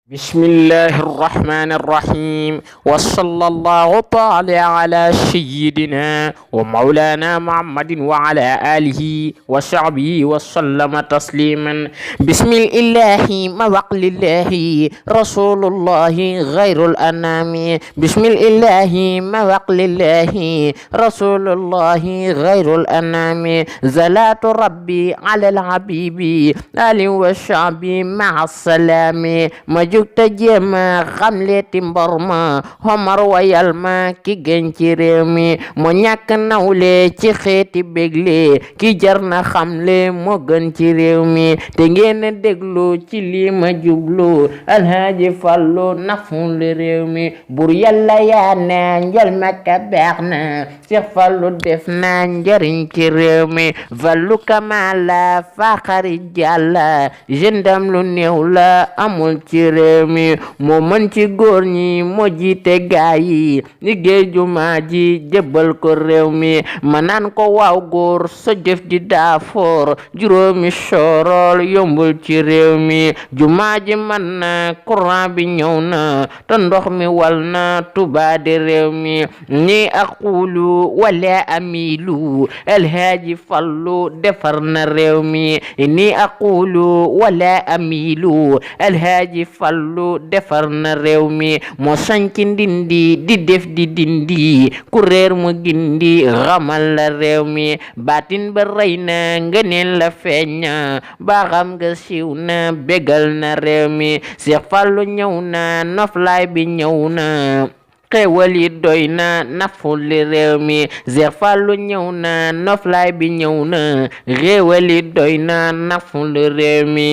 بسم الله الرحمن الرحيم وصلى الله تعالى على سيدنا ومولانا محمد وعلى آله وصحبه وسلم تسليما. بسم الله موقل الله رسول الله غير الأنام. بسم الله موقل الله رسول الله غير الأنام. زلات ربي على الحبيب آل والشعب مع السلام. jug te jéema xamleeti mbor ma xomar wayal ma ki gën ci réew mi mo ñàkk nawle ci xeeti bégle ki jar na xamle moo gën ci réew mi te ngeen déglu ci lii ma jublu alhaaji Fallu naful réew mi bur yàlla yaa na njol makka baax na Seex Fallu def na njariñ ci réew mi Fallu kamala faxari jàlla jëndam lu néew la amul ci réew mi moo mën ci góor ñi moo jiite gaay yi liggéey jumaa ji jébbal ko réew mi ma naan ko waaw góor sa jëf ji daafoor juróomi soorool yombul ci réew mi jumaa ji man na courant bi ñëw na te ndox mi wal na Tuubaa di réew mi ni aqulu wala amilu alhaaji Fallu defar na réew mi ni aqulu wala amilu alhaaji Fallu defar na réew mi moo sanc ndindi di def di dindi ku réer mu gindi xamal la réew mi baatin ba rëy na ngëneel la feeñ na baaxam nga siiw na bégal na réew mi Seex Fallu ñëw na noflaay bi ñëw na xéewal yi doy na naful li réew mi Seex Fallu ñëw na noflaay bi ñëw na xéewal yi doy na naful li réew mi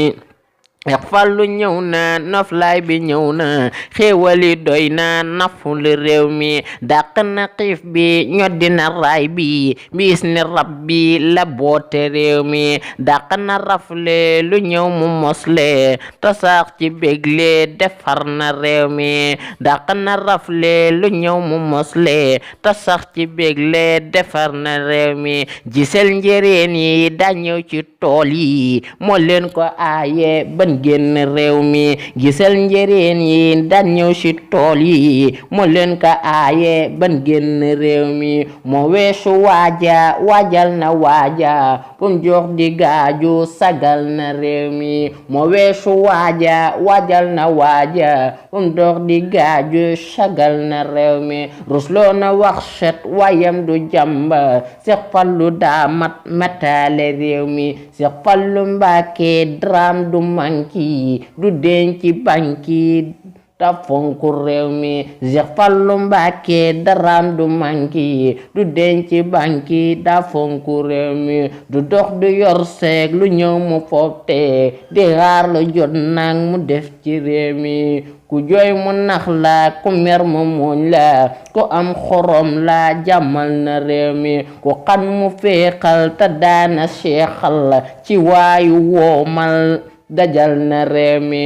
Seex Fallu ñëw na noflaay bi ñëw na xéewali doy na naful réew mi dàq na xiif bi ñoddi na raay bi bis ni rab bi la boote réew mi dàq na rafle lu ñëw mu mosle tasaax ci bégle defar na réew mi dàq na rafle lu ñëw mu mosle tasaax ci bégle defar na réew mi gisel njëreen yi da ñëw ci tool yi moo leen ko aaye ban génn réew mi gisal njëreen yi daan ñëw ci tool yi moo leen ka aaye ban génn réew mi moo weesu waaja waajal na waaja pum jox di gaaju sagal na réew mi moo weesu waaja waajal na waaja pum jox di gaaju sagal na réew mi rusloo na wax set wayam du jàmba Seex Fallu daa matale réew mi Seex Fallu Mbàkke dram du manki du denc banki ta fonku réew mi Seex Fallu Mbàkke daraam du manki du denc banki da fonku réew mi du dox du yor seeg lu ñëw mu fofte di xaar lu jot nag mu def ci réew mi ku jooy mu nax la ku mer mu mooñ la ku am xorom la jàmmal na réew mi ku xan mu féexal te daana seexal ci waayu woomal dajal na réew mi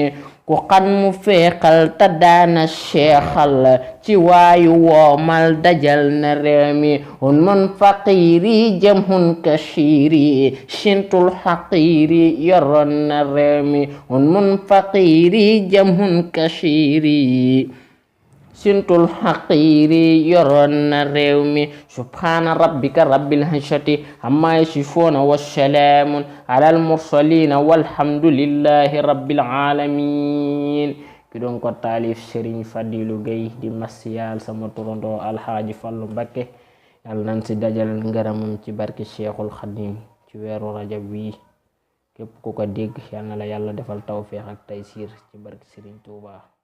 ku xan mu féexal te daana seexal ci waayu woomal dajal na réew mi hun mun faqiiri jëm hun kasiiri sintul xaqiiri yoroon na réew mi hun mun faqiiri jëm hun kasiiri sintul xaqiiri yoroon na réew mi subhaana rabbika rabbil izzati amma yasifuuna wa salaamun alal mursaliina walhamdulillahi rabbil aalamiin ki doon ko taalif Serigne Fadilou Gueye di masiyal sama turandoo alxaaji Fallu Mbakke yàlla nañ si dajal ngërëmam ci barki Cheikhul Xadim ci weeru rajab wi képp ku ko dégg yàlla na la yàlla defal tawfeex ak taysiir ci barki Serigne Touba.